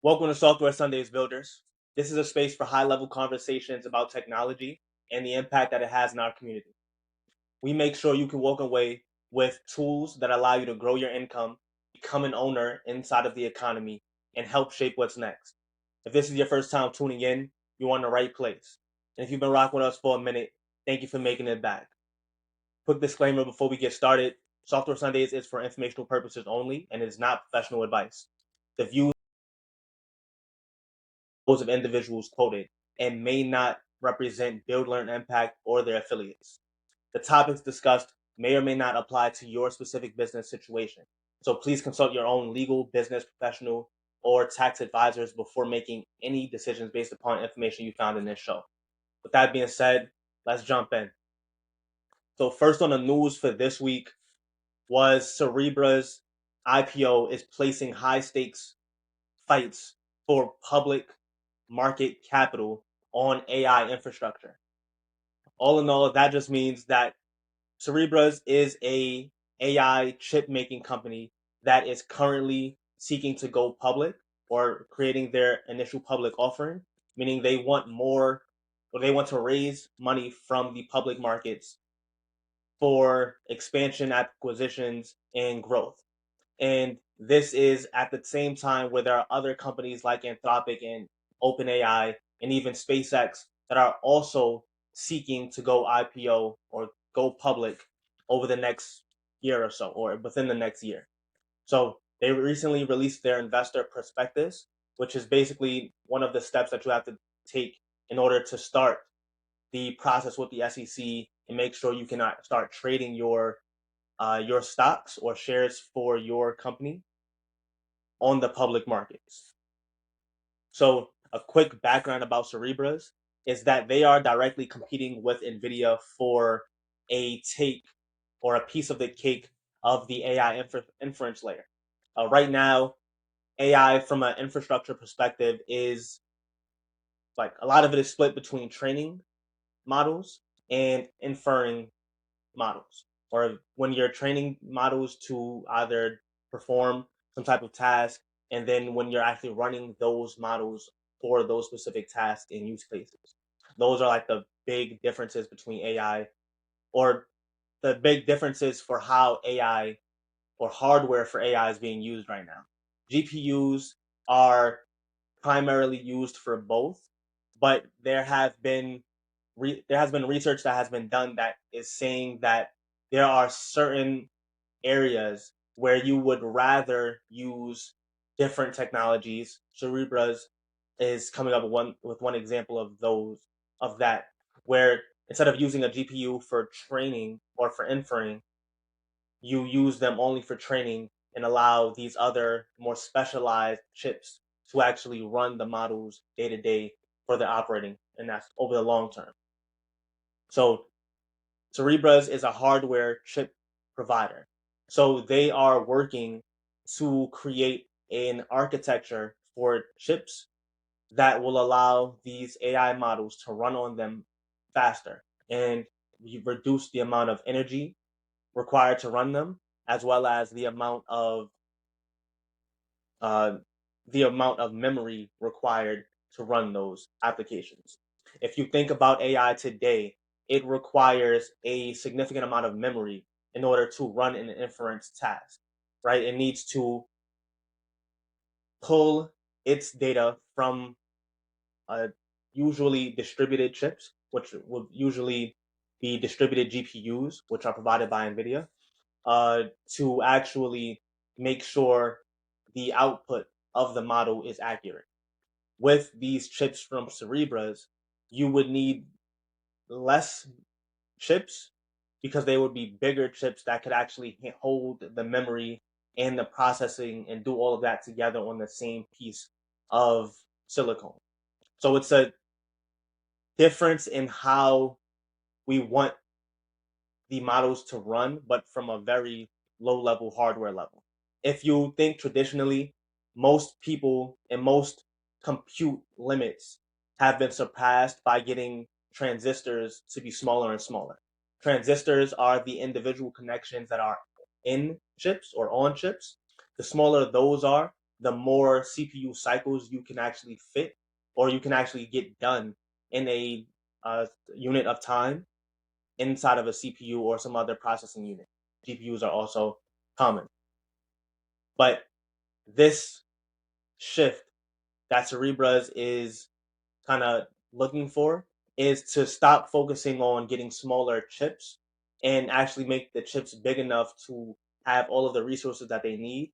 Welcome to Software Sundays, builders. This is a space for high level conversations about technology and the impact that it has in our community. We make sure you can walk away with tools that allow you to grow your income, become an owner inside of the economy, and help shape what's next. If this is your first time tuning in, you're in the right place. And if you've been rocking with us for a minute, thank you for making it back. Quick disclaimer before we get started: Software Sundays is for informational purposes only and is not professional advice. The views of individuals quoted and may not represent Build Learn Impact or their affiliates. The topics discussed may or may not apply to your specific business situation. So please consult your own legal, business professional, or tax advisors before making any decisions based upon information you found in this show. With that being said, let's jump in. So first on the news for this week was Cerebra's IPO is placing high stakes fights for public market capital on AI infrastructure. All in all, that just means that Cerebras is a AI chip making company that is currently seeking to go public or creating their initial public offering, meaning they want more or they want to raise money from the public markets for expansion, acquisitions, and growth. And this is at the same time where there are other companies like Anthropic and OpenAI and even SpaceX that are also seeking to go IPO or go public over the next year or so, or within the next year. So they recently released their investor prospectus, which is basically one of the steps that you have to take in order to start the process with the SEC and make sure you can start trading your stocks or shares for your company on the public markets. So, a quick background about Cerebras is that they are directly competing with Nvidia for a take or a piece of the cake of the AI inference layer. Right now, AI from an infrastructure perspective is like a lot of it is split between training models and inferring models, or when you're training models to either perform some type of task, and then when you're actually running those models for those specific tasks and use cases. Those are like the big differences between AI, or the big differences for how AI or hardware for AI is being used right now. GPUs are primarily used for both, but there has been research that has been done that is saying that there are certain areas where you would rather use different technologies. Cerebras is coming up with one example of that, where instead of using a GPU for training or for inferring, you use them only for training and allow these other more specialized chips to actually run the models day to day for the operating, and that's over the long term. So Cerebras is a hardware chip provider. So they are working to create an architecture for chips that will allow these AI models to run on them faster, and you reduce the amount of energy required to run them, as well as uh, the amount of memory required to run those applications. If you think about AI today, it requires a significant amount of memory in order to run an inference task, right? It needs to pull its data from uh, usually distributed chips, which would usually be distributed GPUs, which are provided by Nvidia, to actually make sure the output of the model is accurate. With these chips from Cerebras, you would need less chips because they would be bigger chips that could actually hold the memory and the processing and do all of that together on the same piece of silicon. So it's a difference in how we want the models to run, but from a very low level hardware level. If you think traditionally, most people and most compute limits have been surpassed by getting transistors to be smaller and smaller. Transistors are the individual connections that are in chips or on chips. The smaller those are, the more CPU cycles you can actually fit, or you can actually get done in a unit of time inside of a CPU or some other processing unit. GPUs are also common. But this shift that Cerebras is kind of looking for is to stop focusing on getting smaller chips and actually make the chips big enough to have all of the resources that they need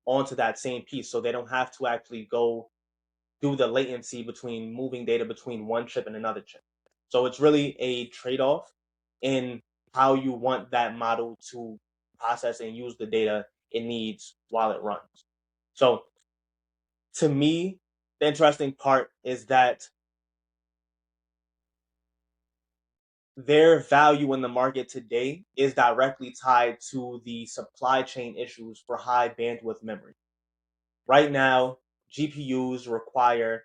onto that same piece, so they don't have to actually go do the latency between moving data between one chip and another chip. So it's really a trade-off in how you want that model to process and use the data it needs while it runs. So to me, the interesting part is that their value in the market today is directly tied to the supply chain issues for high bandwidth memory. Right now, GPUs require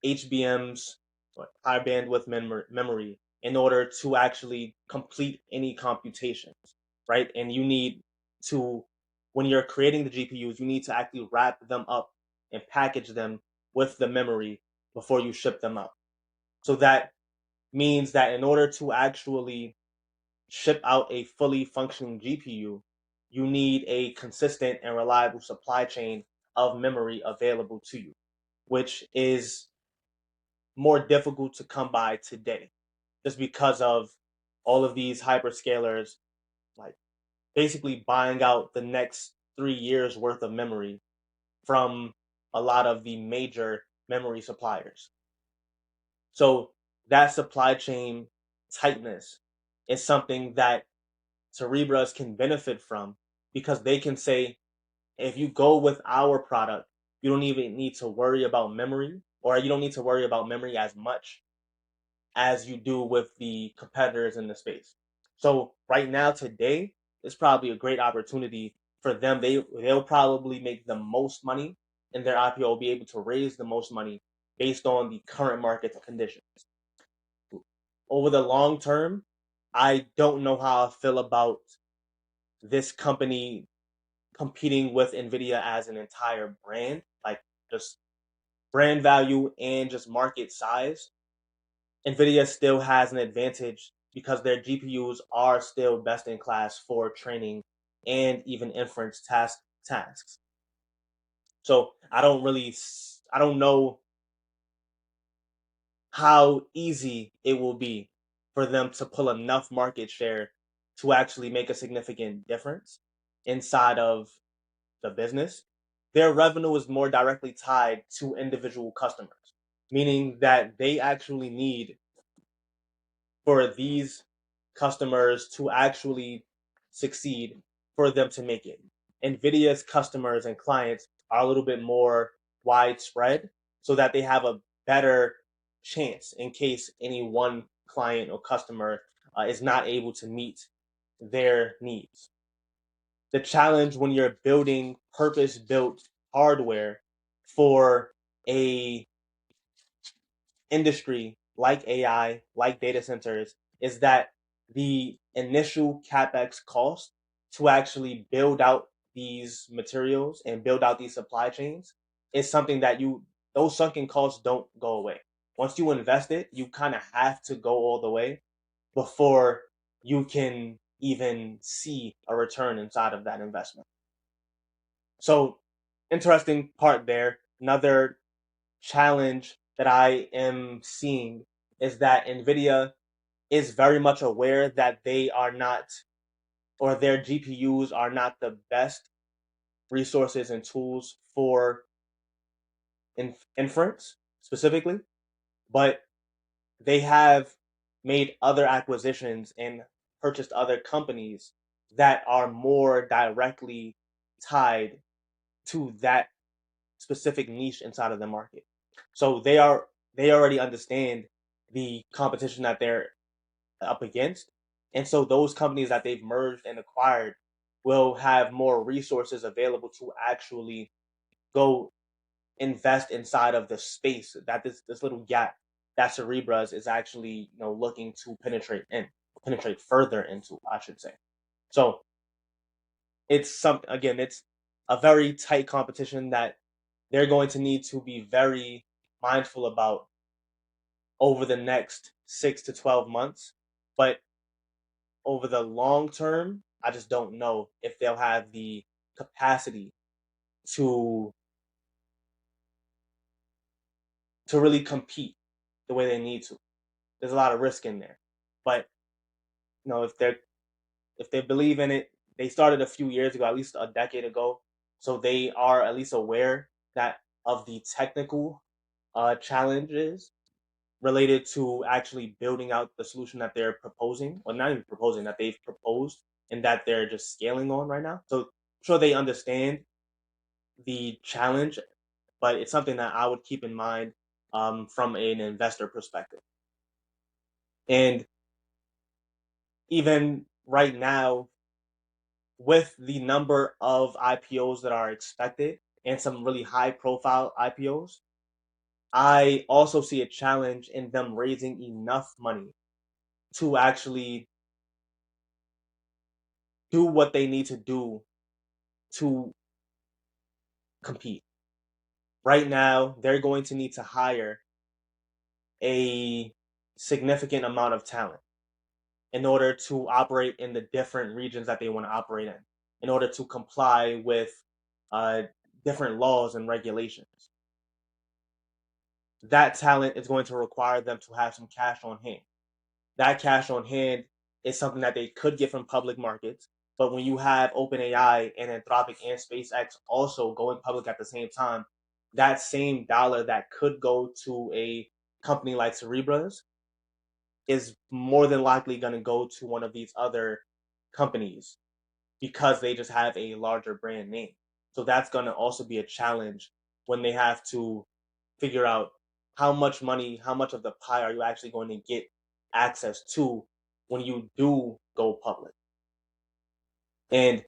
HBMs, high bandwidth memory, in order to actually complete any computations, right? And you need to, when you're creating the GPUs, you need to actually wrap them up and package them with the memory before you ship them out. So that means that in order to actually ship out a fully functioning GPU, you need a consistent and reliable supply chain of memory available to you, which is more difficult to come by today just because of all of these hyperscalers like basically buying out the next 3 years worth of memory from a lot of the major memory suppliers. So that supply chain tightness is something that Cerebras can benefit from, because they can say, if you go with our product, you don't even need to worry about memory, or you don't need to worry about memory as much as you do with the competitors in the space. So right now, today, is probably a great opportunity for them. They'll probably make the most money in their IPO, will be able to raise the most money based on the current market conditions. Over the long term, I don't know how I feel about this company competing with Nvidia as an entire brand, like just brand value and just market size. Nvidia still has an advantage because their GPUs are still best in class for training and even inference tasks. So I don't know how easy it will be for them to pull enough market share to actually make a significant difference inside of the business. Their revenue is more directly tied to individual customers, meaning that they actually need for these customers to actually succeed for them to make it. NVIDIA's customers and clients are a little bit more widespread so that they have a better chance in case any one client or customer is not able to meet their needs. The challenge when you're building purpose built hardware for a industry like AI, like data centers, is that the initial capex cost to actually build out these materials and build out these supply chains is something that those sunken costs don't go away. Once you invest it, you kind of have to go all the way before you can even see a return inside of that investment. So, interesting part there. Another challenge that I am seeing is that Nvidia is very much aware that they are not, or their GPUs are not the best resources and tools for inference specifically, but they have made other acquisitions and purchased other companies that are more directly tied to that specific niche inside of the market. So they already understand the competition that they're up against. And so those companies that they've merged and acquired will have more resources available to actually go invest inside of the space that this little gap that Cerebras is actually looking to penetrate further into, I should say. So it's something, again, a very tight competition that they're going to need to be very mindful about over the next 6 to 12 months. But over the long term, I just don't know if they'll have the capacity to really compete the way they need to. There's a lot of risk in there. But if they believe in it, they started a few years ago, at least a decade ago. So they are at least aware that of the technical challenges related to actually building out the solution that they're proposing, or not even proposing, that they've proposed and that they're just scaling on right now. So I'm sure they understand the challenge, but it's something that I would keep in mind from an investor perspective. And even right now, with the number of IPOs that are expected and some really high profile IPOs, I also see a challenge in them raising enough money to actually do what they need to do to compete. Right now, they're going to need to hire a significant amount of talent in order to operate in the different regions that they want to operate in order to comply with uh, different laws and regulations. That talent is going to require them to have some cash on hand. That cash on hand is something that they could get from public markets. But when you have OpenAI and Anthropic and SpaceX also going public at the same time, that same dollar that could go to a company like Cerebras is more than likely going to go to one of these other companies because they just have a larger brand name. So that's going to also be a challenge when they have to figure out how much money, how much of the pie are you actually going to get access to when you do go public. And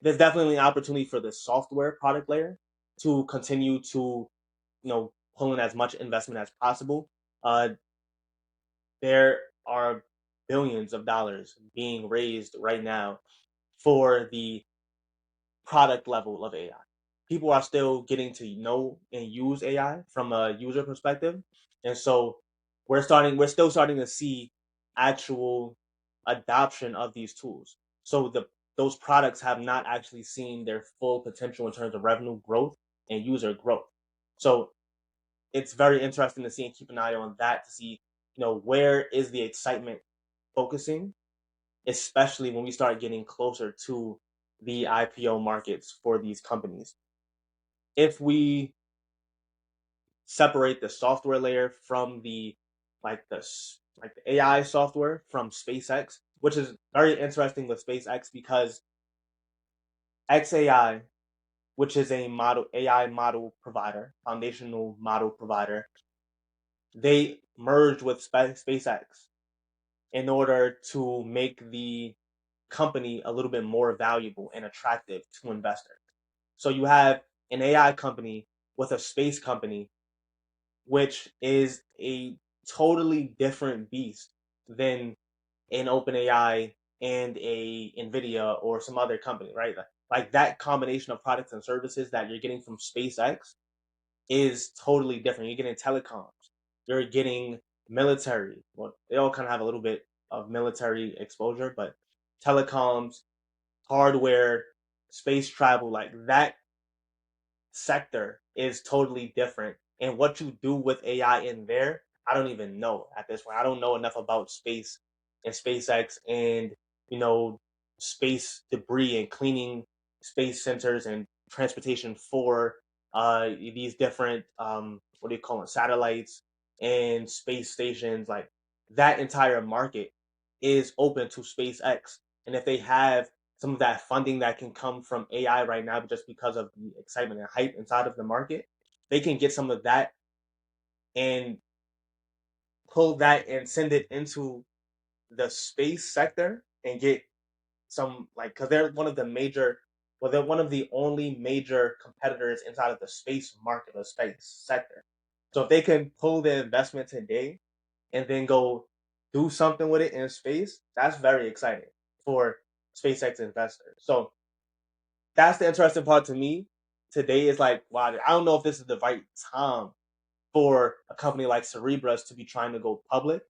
there's definitely an opportunity for the software product layer to continue to, pull in as much investment as possible. Uh, there are billions of dollars being raised right now for the product level of AI. People are still getting to know and use AI from a user perspective. And so we're still starting to see actual adoption of these tools. So those products have not actually seen their full potential in terms of revenue growth and user growth. So it's very interesting to see and keep an eye on that to see, where is the excitement focusing, especially when we start getting closer to the IPO markets for these companies. If we separate the software layer from the AI software from SpaceX, which is very interesting with SpaceX because XAI, which is a model AI model provider, foundational model provider, they merged with SpaceX in order to make the company a little bit more valuable and attractive to investors. So you have an AI company with a space company, which is a totally different beast than an OpenAI and a Nvidia or some other company, right? Like that combination of products and services that you're getting from SpaceX is totally different. You're getting telecoms, you're getting military. Well, they all kind of have a little bit of military exposure, but telecoms, hardware, space travel, like that sector is totally different. And what you do with AI in there, I don't even know at this point. I don't know enough about space and SpaceX and, you know, space debris and cleaning space centers and transportation for these different, what do you call it, satellites and space stations. Like that entire market is open to SpaceX. And if they have some of that funding that can come from AI right now, just because of the excitement and hype inside of the market, they can get some of that and pull that and send it into the space sector and get some, like, because they're one of the major, well, they're one of the only major competitors inside of the space market, the space sector. So if they can pull the investment today and then go do something with it in space, that's very exciting for SpaceX investors. So that's the interesting part to me today is like, wow, I don't know if this is the right time for a company like Cerebras to be trying to go public.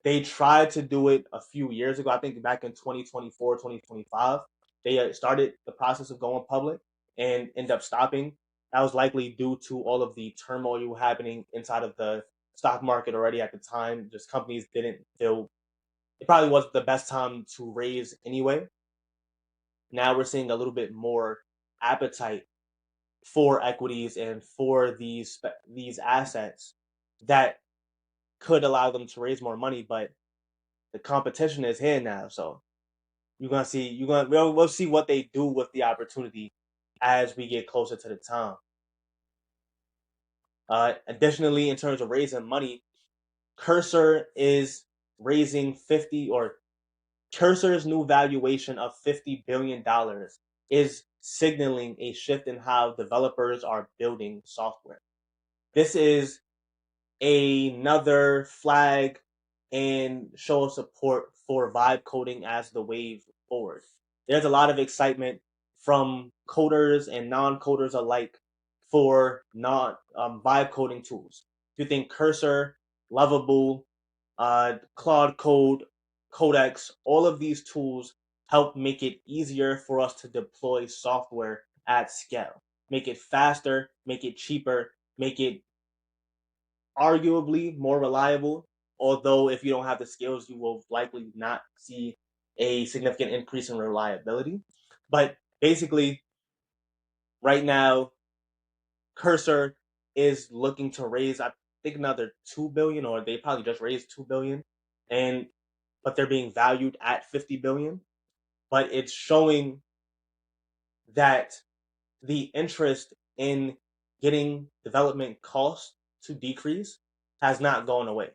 They tried to do it a few years ago. I think back in 2024, 2025, they started the process of going public and end up stopping. That was likely due to all of the turmoil happening inside of the stock market already at the time. Just companies didn't feel it probably wasn't the best time to raise anyway. Now we're seeing a little bit more appetite for equities and for these assets that could allow them to raise more money, but the competition is here now. So we'll see what they do with the opportunity as we get closer to the time. Additionally, in terms of raising money, Cursor is raising 50 or Cursor's new valuation of $50 billion is signaling a shift in how developers are building software. This is another flag and show of support for vibe coding as the wave forward. There's a lot of excitement from coders and non-coders alike for non vibe coding tools. If you think Cursor, Lovable, Claude Code, Codex, all of these tools help make it easier for us to deploy software at scale. Make it faster, make it cheaper, make it arguably more reliable. Although, if you don't have the skills, you will likely not see a significant increase in reliability. But basically, right now, Cursor is looking to raise, I think, another 2 billion, or they probably just raised 2 billion, and but they're being valued at 50 billion. But it's showing that the interest in getting development costs to decrease has not gone away.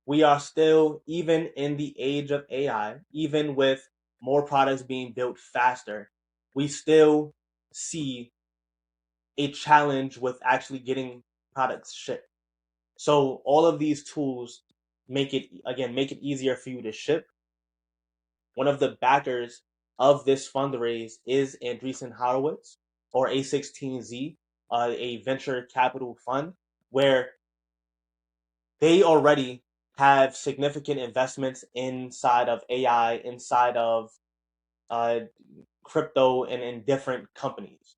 We are still, even in the age of AI, even with more products being built faster, we still see a challenge with actually getting products shipped. So all of these tools make it easier for you to ship. One of the backers of this fundraise is Andreessen Horowitz, or A16Z, a venture capital fund, where they already have significant investments inside of AI, inside of uh, crypto, and in different companies.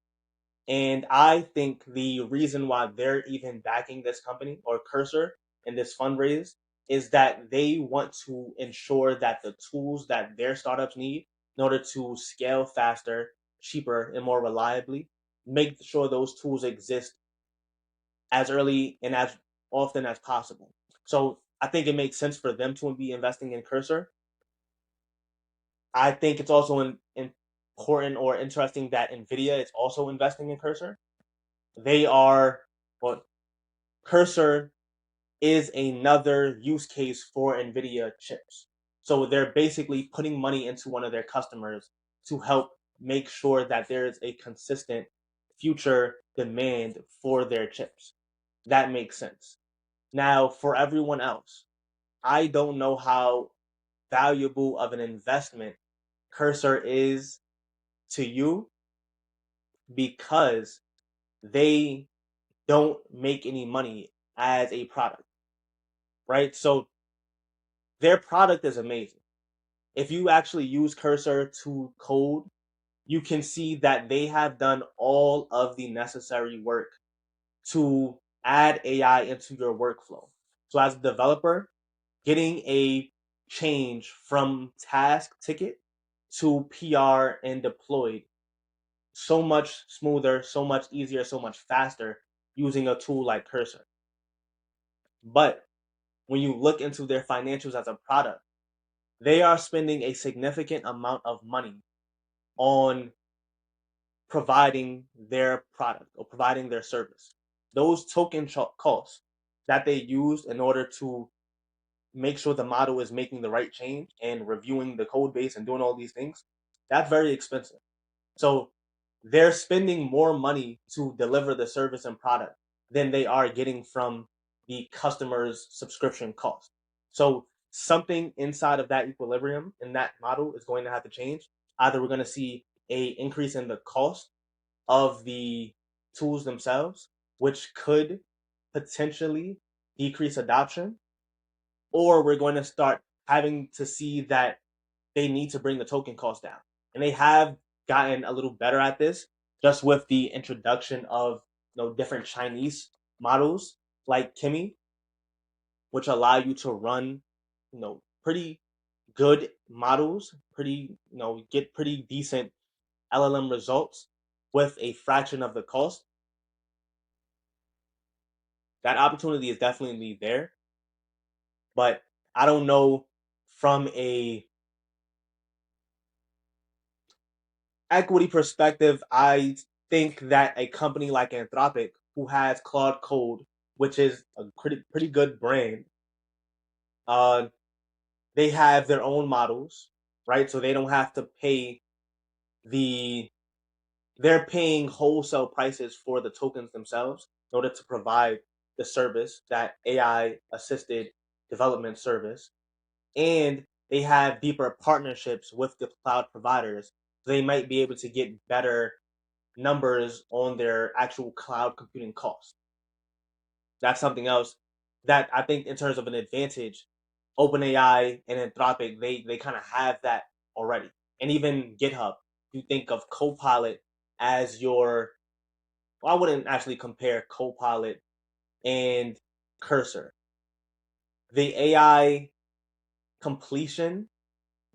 And I think the reason why they're even backing this company or Cursor in this fundraise is that they want to ensure that the tools that their startups need in order to scale faster, cheaper, and more reliably, make sure those tools exist as early and as often as possible. So I think it makes sense for them to be investing in Cursor. I think it's also important or interesting that Nvidia is also investing in Cursor. They are, well, Cursor is another use case for Nvidia chips. So they're basically putting money into one of their customers to help make sure that there is a consistent future demand for their chips. That makes sense. Now, for everyone else, I don't know how valuable of an investment Cursor is to you because they don't make any money as a product, right? So their product is amazing. If you actually use Cursor to code, you can see that they have done all of the necessary work to add AI into your workflow. So as a developer, getting a change from task ticket to PR and deployed so much smoother, so much easier, so much faster using a tool like Cursor. But when you look into their financials as a product, they are spending a significant amount of money on providing their product or providing their service. Those token costs that they use in order to make sure the model is making the right change and reviewing the code base and doing all these things, that's very expensive. So they're spending more money to deliver the service and product than they are getting from the customer's subscription cost. So something inside of that equilibrium in that model is going to have to change. Either we're going to see a increase in the cost of the tools themselves, which could potentially decrease adoption, or we're going to start having to see that they need to bring the token cost down. And they have gotten a little better at this just with the introduction of different Chinese models like Kimi, which allow you to run pretty good models, pretty get pretty decent LLM results with a fraction of the cost. That opportunity is definitely there, but I don't know from a equity perspective. I think that a company like Anthropic, who has Claude Code, which is a pretty good brand, uh, they have their own models, right? So they don't have to pay the they're paying wholesale prices for the tokens themselves in order to provide the service, that AI assisted development service. And they have deeper partnerships with the cloud providers. So they might be able to get better numbers on their actual cloud computing costs. That's something else that I think, in terms of an advantage, OpenAI and Anthropic, they kind of have that already. And even GitHub, you think of Copilot as your, well, I wouldn't actually compare Copilot and Cursor. The AI completion,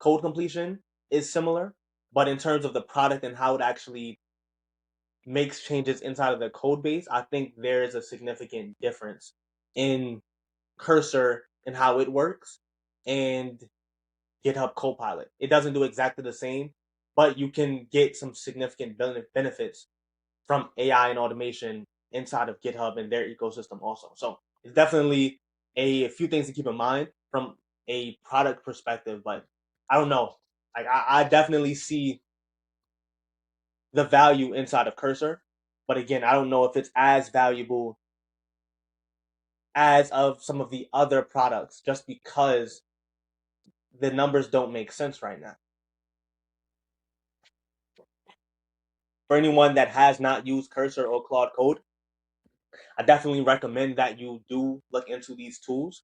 code completion is similar, but in terms of the product and how it actually makes changes inside of the code base, I think there is a significant difference in Cursor and how it works and GitHub Copilot. It doesn't do exactly the same, but you can get some significant benefits from AI and automation inside of GitHub and their ecosystem also. So it's definitely a few things to keep in mind from a product perspective, but I don't know. Like I definitely see the value inside of Cursor, but again, I don't know if it's as valuable as of some of the other products just because the numbers don't make sense right now. For anyone that has not used Cursor or Claude Code, I definitely recommend that you do look into these tools.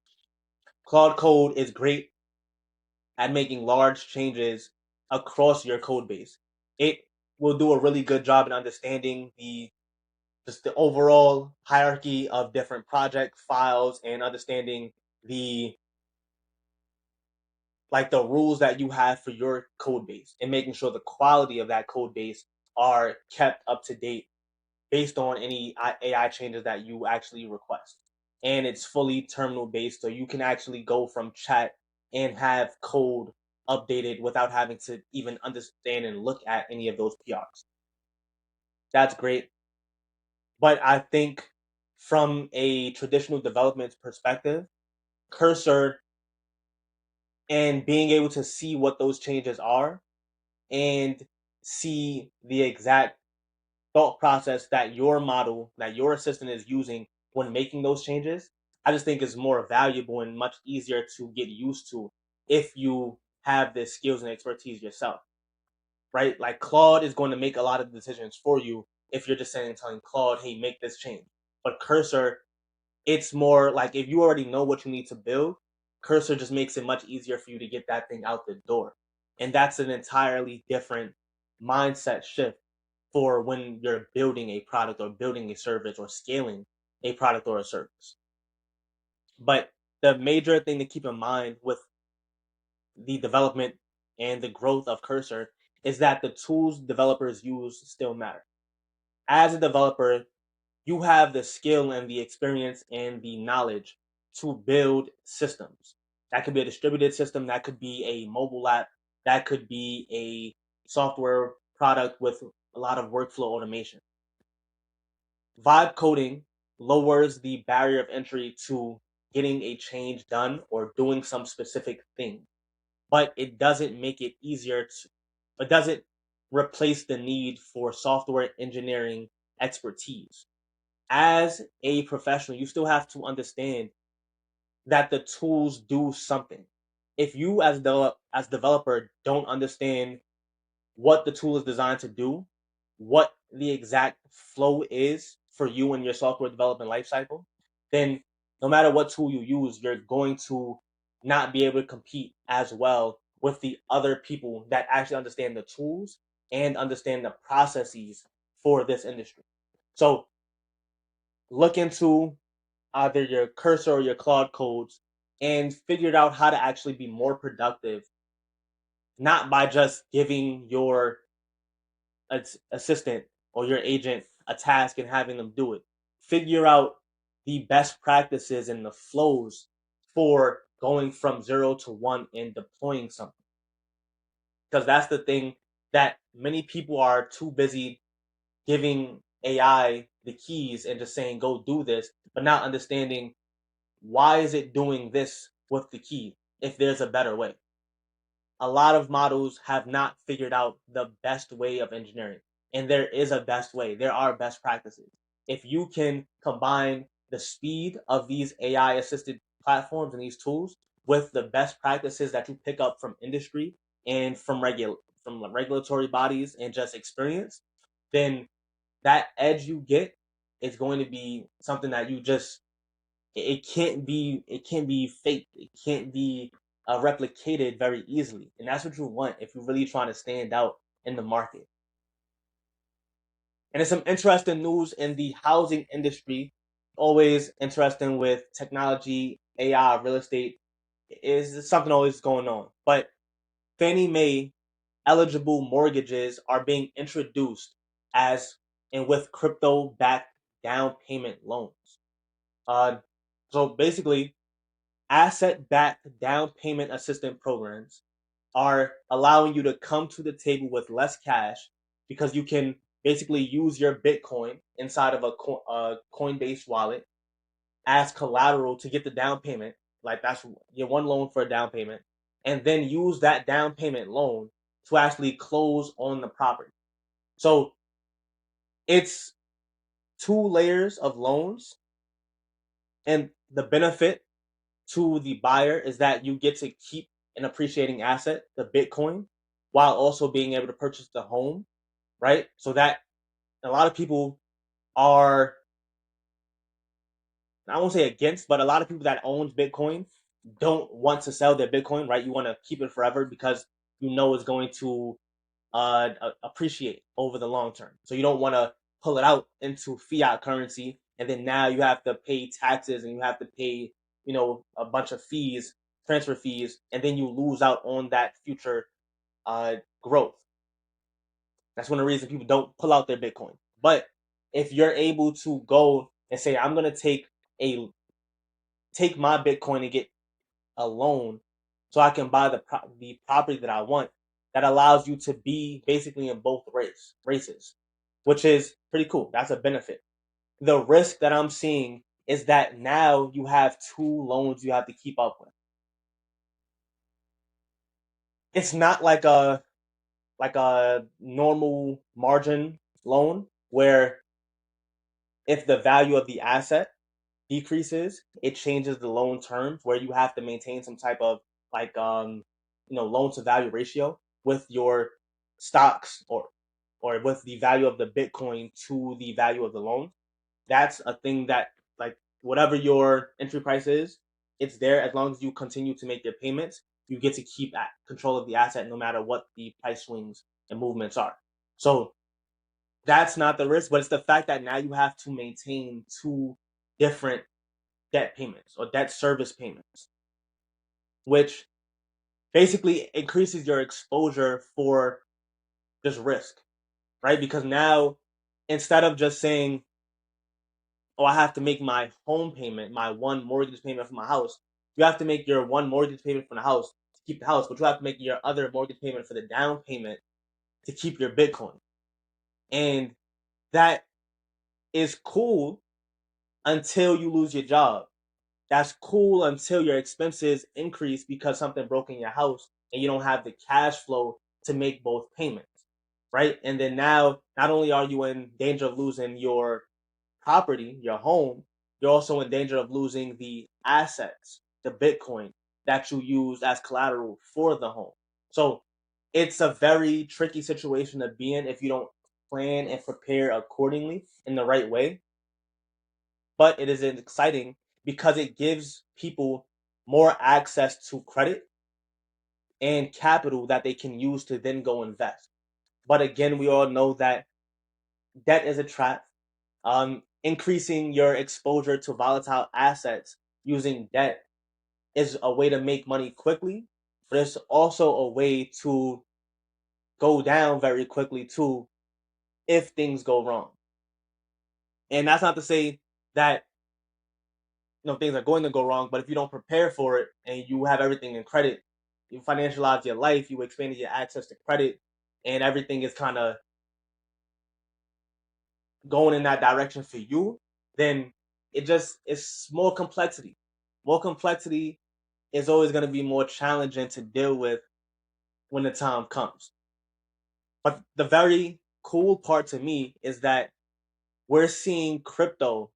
Claude Code is great at making large changes across your code base. It will do a really good job in understanding just the overall hierarchy of different project files and understanding the the rules that you have for your code base and making sure the quality of that code base are kept up to date based on any AI changes that you actually request. And it's fully terminal based, so you can actually go from chat and have code updated without having to even understand and look at any of those PRs. That's great. But I think from a traditional development perspective, Cursor and being able to see what those changes are and see the exact thought process that your model, that your assistant is using when making those changes, I just think is more valuable and much easier to get used to if you have the skills and expertise yourself, right? Like Claude is going to make a lot of decisions for you if you're just saying and telling Claude, hey, make this change. But Cursor, it's more like if you already know what you need to build, Cursor just makes it much easier for you to get that thing out the door. And that's an entirely different mindset shift for when you're building a product or building a service or scaling a product or a service. But the major thing to keep in mind with the development and the growth of Cursor is that the tools developers use still matter. As a developer, you have the skill and the experience and the knowledge to build systems. That could be a distributed system, that could be a mobile app, that could be a software product with a lot of workflow automation. Vibe coding lowers the barrier of entry to getting a change done or doing some specific thing, but it doesn't make it easier to, it doesn't replace the need for software engineering expertise. As a professional, you still have to understand that the tools do something. If you as developer don't understand what the tool is designed to do, what the exact flow is for you in your software development lifecycle, then no matter what tool you use, you're going to not be able to compete as well with the other people that actually understand the tools and understand the processes for this industry. So look into either your Cursor or your Claude codes and figure out how to actually be more productive, not by just giving your assistant or your agent a task and having them do it. Figure out the best practices and the flows for going from 0 to 1 and deploying something. Because that's the thing that many people are too busy giving AI the keys and just saying, go do this, but not understanding why is it doing this with the key if there's a better way. A lot of models have not figured out the best way of engineering. And there is a best way. There are best practices. If you can combine the speed of these AI assisted platforms and these tools with the best practices that you pick up from industry and from regulatory bodies and just experience, then that edge you get is going to be something that you just it can't be faked. It can't be replicated very easily, and that's what you want if you're really trying to stand out in the market. And there's some interesting news in the housing industry. Always interesting with technology, AI, real estate. Is something always going on. But Fannie Mae eligible mortgages are being introduced as and with crypto backed down payment loans. Uh, so basically, asset backed down payment assistance programs are allowing you to come to the table with less cash because you can basically use your Bitcoin inside of a Coinbase wallet as collateral to get the down payment. Like that's your one loan for a down payment, and then use that down payment loan to actually close on the property. So it's two layers of loans, and the benefit to the buyer is that you get to keep an appreciating asset, the Bitcoin, while also being able to purchase the home, right? So that a lot of people are, I won't say against, but a lot of people that owns Bitcoin don't want to sell their Bitcoin, right? You want to keep it forever because you know it's going to appreciate over the long term. So you don't want to pull it out into fiat currency, and then now you have to pay taxes and you have to pay, a bunch of fees, transfer fees, and then you lose out on that future growth. That's one of the reasons people don't pull out their Bitcoin. But if you're able to go and say, I'm gonna take my Bitcoin and get a loan so I can buy the property that I want, that allows you to be basically in both races, which is pretty cool. That's a benefit. The risk that I'm seeing is that now you have two loans you have to keep up with. It's not like a normal margin loan where if the value of the asset decreases, it changes the loan terms where you have to maintain some type of like loan to value ratio with your stocks or with the value of the Bitcoin to the value of the loan. That's a thing that, like, whatever your entry price is, it's there as long as you continue to make your payments. You get to keep control of the asset no matter what the price swings and movements are. So that's not the risk, but it's the fact that now you have to maintain two different debt payments or debt service payments, which basically increases your exposure for just risk, right? Because now instead of just saying, oh, I have to make my home payment, my one mortgage payment for my house, you have to make your one mortgage payment for the house to keep the house, but you have to make your other mortgage payment for the down payment to keep your Bitcoin. And that is cool until you lose your job. That's cool until your expenses increase because something broke in your house and you don't have the cash flow to make both payments, right? And then now, not only are you in danger of losing your property, your home, you're also in danger of losing the assets, the Bitcoin that you used as collateral for the home. So it's a very tricky situation to be in if you don't plan and prepare accordingly in the right way. But it is exciting because it gives people more access to credit and capital that they can use to then go invest. But again, we all know that debt is a trap. Increasing your exposure to volatile assets using debt is a way to make money quickly, but it's also a way to go down very quickly too if things go wrong. And that's not to say that things are going to go wrong, but if you don't prepare for it and you have everything in credit, you financialize your life, you expanded your access to credit, and everything is kind of going in that direction for you, then it's more complexity. More complexity is always going to be more challenging to deal with when the time comes. But the very cool part to me is that we're seeing crypto,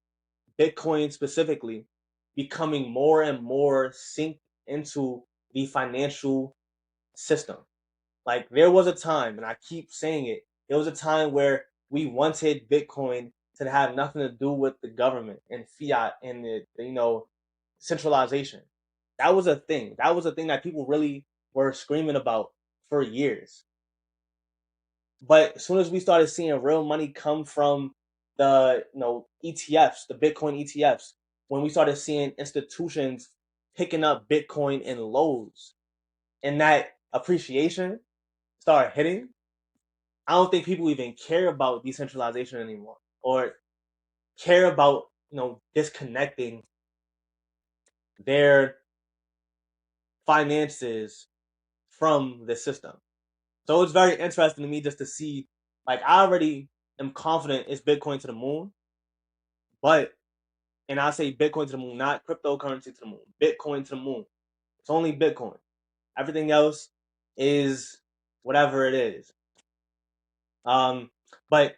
Bitcoin specifically, becoming more and more synced into the financial system. Like there was a time, and I keep saying it, there was a time where we wanted Bitcoin to have nothing to do with the government and fiat and the centralization. That was a thing. That was a thing that people really were screaming about for years. But as soon as we started seeing real money come from the ETFs, the Bitcoin ETFs, when we started seeing institutions picking up Bitcoin in loads, and that appreciation started hitting, I don't think people even care about decentralization anymore or care about disconnecting their finances from the system. So it's very interesting to me just to see, like, I already am confident it's Bitcoin to the moon, but, and I say Bitcoin to the moon, not cryptocurrency to the moon, Bitcoin to the moon. It's only Bitcoin. Everything else is whatever it is. But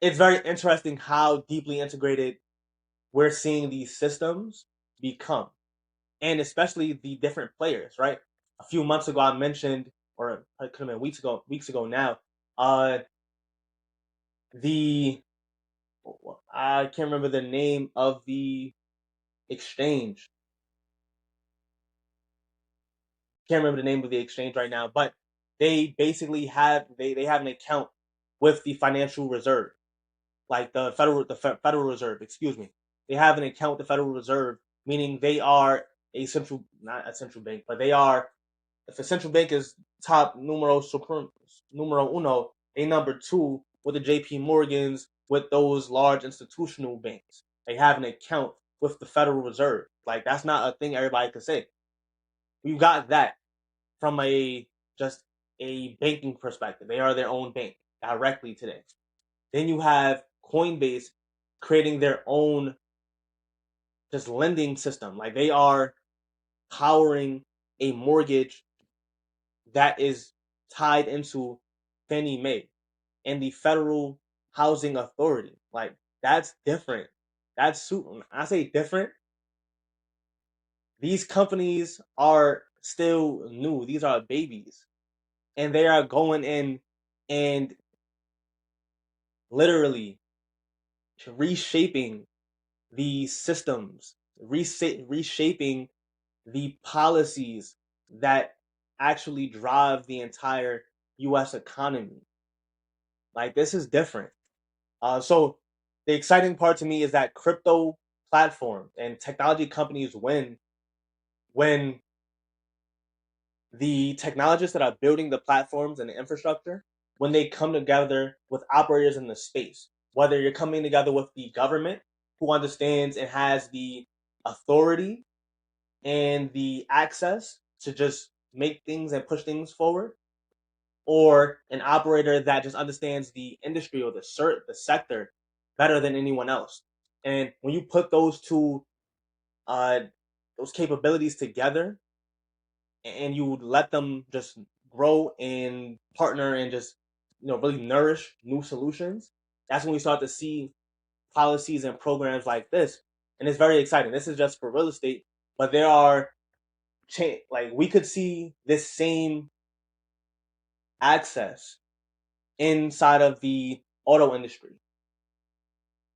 it's very interesting how deeply integrated we're seeing these systems become, and especially the different players, right? A few months ago, I mentioned, or it could have been weeks ago now, the I can't remember the name of the exchange. Can't remember the name of the exchange right now, but they basically they have an account with the Financial Reserve, like Federal Reserve. Excuse me, they have an account with the Federal Reserve, meaning they are a central, not a central bank, but they are. If a central bank is top numero uno, they number two with the J.P. Morgans, with those large institutional banks. They have an account with the Federal Reserve. Like that's not a thing everybody can say. We've got that from just a banking perspective. They are their own bank directly today. Then you have Coinbase creating their own just lending system. Like they are powering a mortgage that is tied into Fannie Mae and the Federal Housing Authority. Like that's different. That's super. I say different. These companies are still new. These are babies, and they are going in and literally reshaping the systems, reshaping the policies that actually drive the entire U.S. economy. Like this is different. So the exciting part to me is that crypto platforms and technology companies win when the technologists that are building the platforms and the infrastructure, when they come together with operators in the space, whether you're coming together with the government who understands and has the authority and the access to just make things and push things forward, or an operator that just understands the industry or the sector better than anyone else. And when you put uh, those capabilities together, and you let them just grow and partner and just really nourish new solutions, that's when we start to see policies and programs like this, and it's very exciting. This is just for real estate, but there are like we could see this same access inside of the auto industry.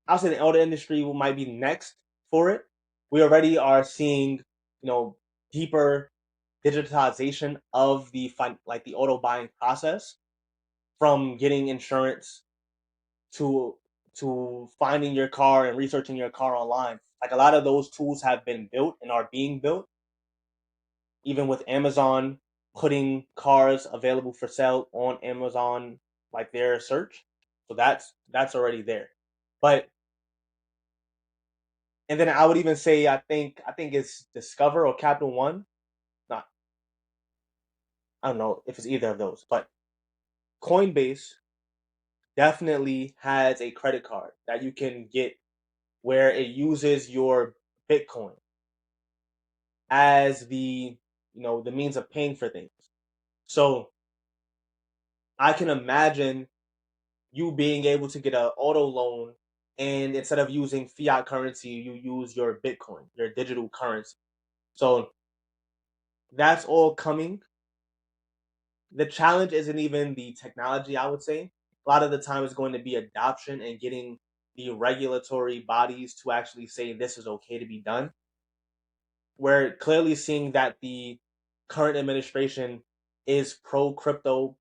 I'll say the auto industry might be next for it. We already are seeing, deeper digitalization of the auto buying process, from getting insurance to finding your car and researching your car online. Like, a lot of those tools have been built and are being built, even with Amazon putting cars available for sale on Amazon, like their search. So that's already there. But and then I would even say I think it's Discover or Capital One. Not I don't know if it's either of those, but Coinbase definitely has a credit card that you can get where it uses your Bitcoin as the means of paying for things. So I can imagine you being able to get an auto loan, and instead of using fiat currency, you use your Bitcoin, your digital currency. So that's all coming. The challenge isn't even the technology, I would say. A lot of the time it's going to be adoption and getting the regulatory bodies to actually say this is okay to be done. We're clearly seeing that the current administration is pro crypto,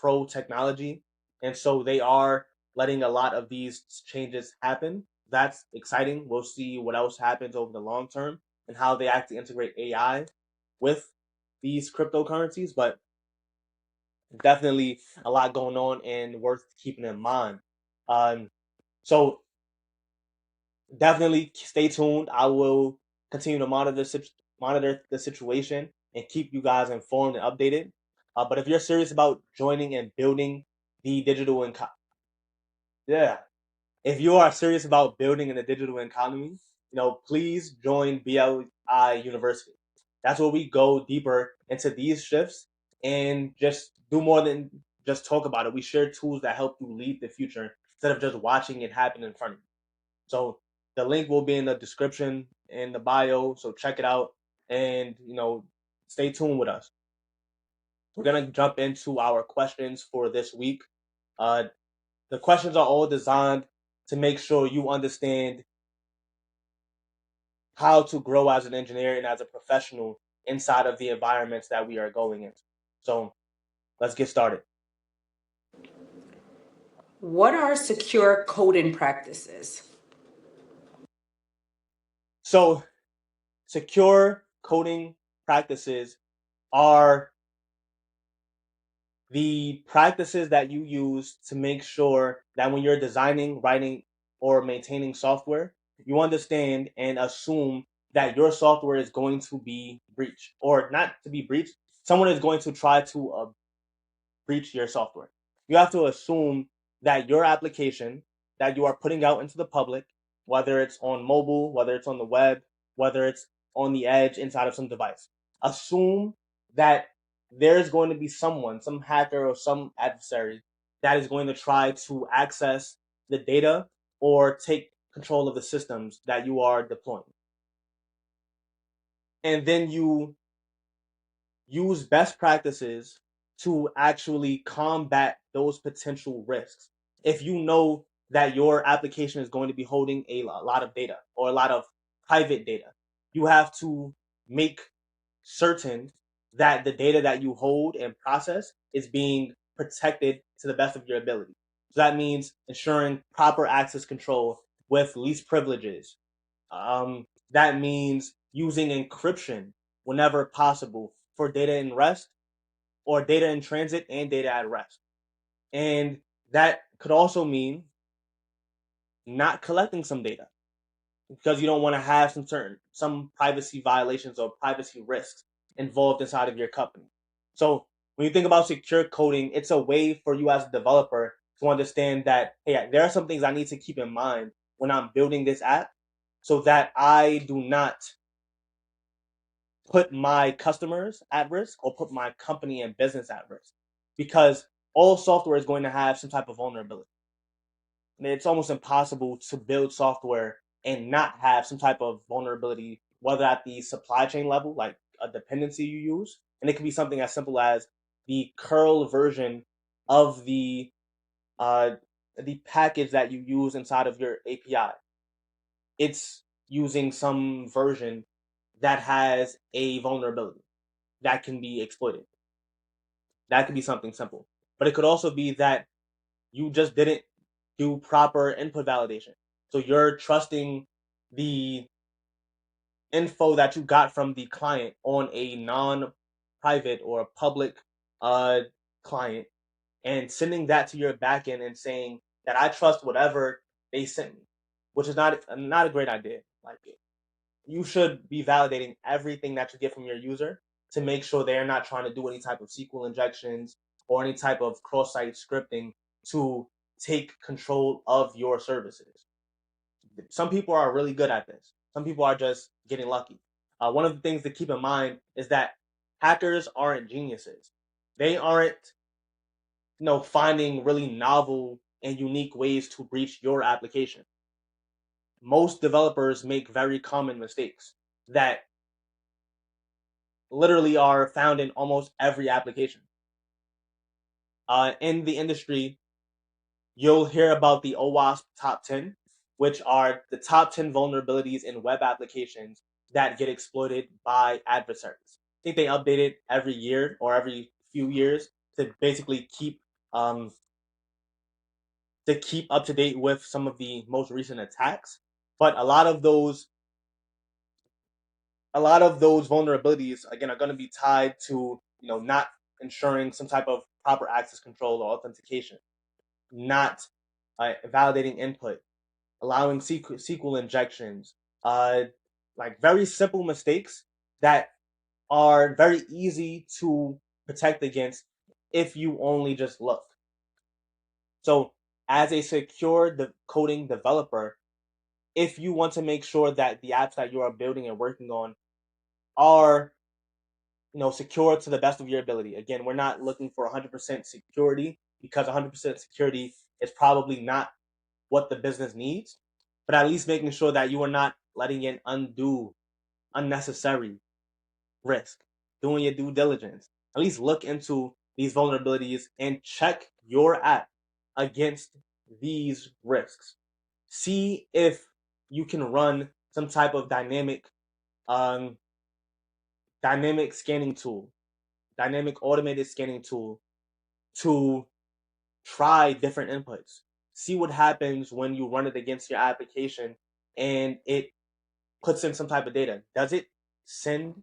pro technology, and so they are letting a lot of these changes happen. That's exciting. We'll see what else happens over the long term and how they actually integrate AI with these cryptocurrencies, but definitely a lot going on and worth keeping in mind. So definitely stay tuned. I will continue to monitor the situation and keep you guys informed and updated. But if you're serious about joining and building the digital yeah, if you are serious about building in the digital economy, please join BLI University. That's where we go deeper into these shifts and just do more than just talk about it. We share tools that help you lead the future instead of just watching it happen in front of you. So the link will be in the description in the bio. So check it out and stay tuned with us. We're gonna jump into our questions for this week. Uh, the questions are all designed to make sure you understand how to grow as an engineer and as a professional inside of the environments that we are going into. So let's get started. What are secure coding practices? So secure coding practices are the practices that you use to make sure that when you're designing, writing, or maintaining software, you understand and assume that your software is going to be breached, or not to be breached. Someone is going to try to breach your software. You have to assume that your application that you are putting out into the public, whether it's on mobile, whether it's on the web, whether it's on the edge inside of some device, assume that there's going to be someone, some hacker or some adversary, that is going to try to access the data or take control of the systems that you are deploying. And then you use best practices to actually combat those potential risks. If you know that your application is going to be holding a lot of data or a lot of private data, you have to make certain that the data that you hold and process is being protected to the best of your ability. So that means ensuring proper access control with least privileges. That means using encryption whenever possible for data in rest, or data in transit and data at rest. And that could also mean not collecting some data because you don't want to have some privacy violations or privacy risks involved inside of your company. So when you think about secure coding, it's a way for you as a developer to understand that, hey, there are some things I need to keep in mind when I'm building this app so that I do not put my customers at risk or put my company and business at risk, because all software is going to have some type of vulnerability. And it's almost impossible to build software and not have some type of vulnerability, whether at the supply chain level, like a dependency you use, and it can be something as simple as the curl version of the package that you use inside of your API. It's using some version that has a vulnerability that can be exploited. That could be something simple. But it could also be that you just didn't do proper input validation. So you're trusting the info that you got from the client on a non-private or public uh, client and sending that to your backend and saying that I trust whatever they sent me, which is not a great idea. Like, you should be validating everything that you get from your user to make sure they're not trying to do any type of SQL injections or any type of cross-site scripting to take control of your services. Some people are really good at this. Some people are just getting lucky. One of the things to keep in mind is that hackers aren't geniuses. They aren't, finding really novel and unique ways to breach your application. Most developers make very common mistakes that literally are found in almost every application. In the industry, you'll hear about the OWASP top 10, which are the top 10 vulnerabilities in web applications that get exploited by adversaries. I think they update it every year or every few years to basically keep up to date with some of the most recent attacks. But a lot of those vulnerabilities again are going to be tied to not ensuring some type of proper access control or authentication, not validating input, allowing SQL injections, like very simple mistakes that are very easy to protect against if you only just look. So as a secure coding developer, if you want to make sure that the apps that you are building and working on are secure to the best of your ability. Again, we're not looking for 100% security because 100% security is probably not what the business needs, but at least making sure that you are not letting in unnecessary risk, doing your due diligence. At least look into these vulnerabilities and check your app against these risks. See if you can run some type of dynamic scanning tool, dynamic automated scanning tool to try different inputs. See what happens when you run it against your application and it puts in some type of data. Does it send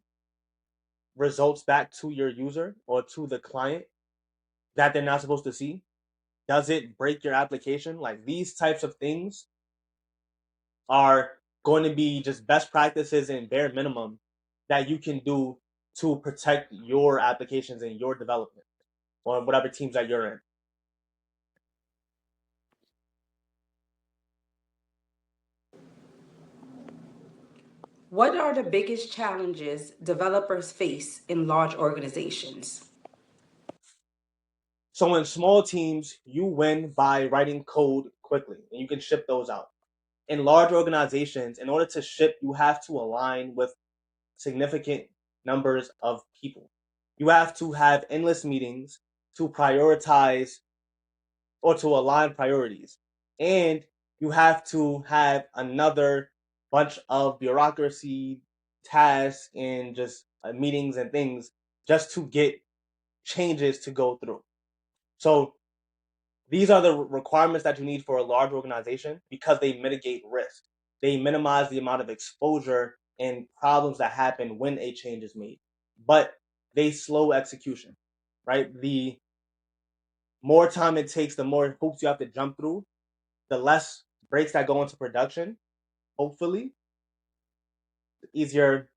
results back to your user or to the client that they're not supposed to see? Does it break your application? Like, these types of things are going to be just best practices and bare minimum that you can do to protect your applications and your development or whatever teams that you're in. What are the biggest challenges developers face in large organizations? So in small teams, you win by writing code quickly and you can ship those out. In large organizations, in order to ship, you have to align with significant numbers of people. You have to have endless meetings to prioritize or to align priorities. And you have to have another bunch of bureaucracy, tasks, and just meetings and things just to get changes to go through. So these are the requirements that you need for a large organization because they mitigate risk. They minimize the amount of exposure and problems that happen when a change is made, but they slow execution, right? The more time it takes, the more hoops you have to jump through, the less breaks that go into production, hopefully. Easier,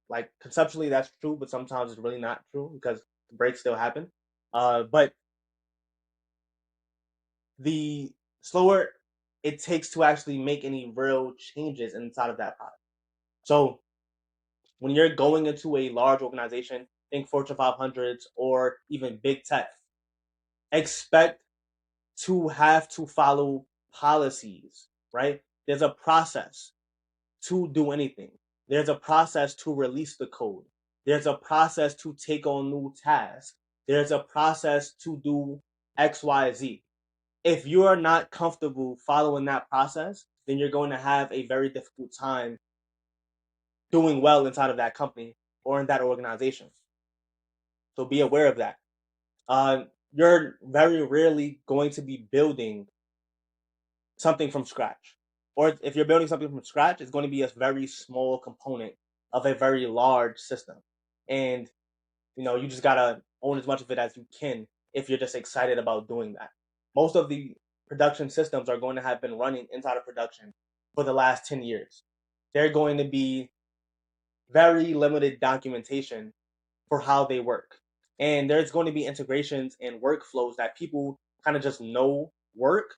like conceptually, that's true, but sometimes it's really not true because breaks still happen. But the slower it takes to actually make any real changes inside of that product. So when you're going into a large organization, think Fortune 500s or even big tech, expect to have to follow policies, right? There's a process to do anything. There's a process to release the code. There's a process to take on new tasks. there's a process to do X, Y, Z. If you are not comfortable following that process, then you're going to have a very difficult time doing well inside of that company or in that organization. So be aware of that. You're very rarely going to be building something from scratch. Or if you're building something from scratch, it's going to be a very small component of a very large system. And you just gotta own as much of it as you can if you're just excited about doing that. Most of the production systems are going to have been running inside of production for the last 10 years. They're going to be very limited documentation for how they work. And there's going to be integrations and workflows that people kind of just know work,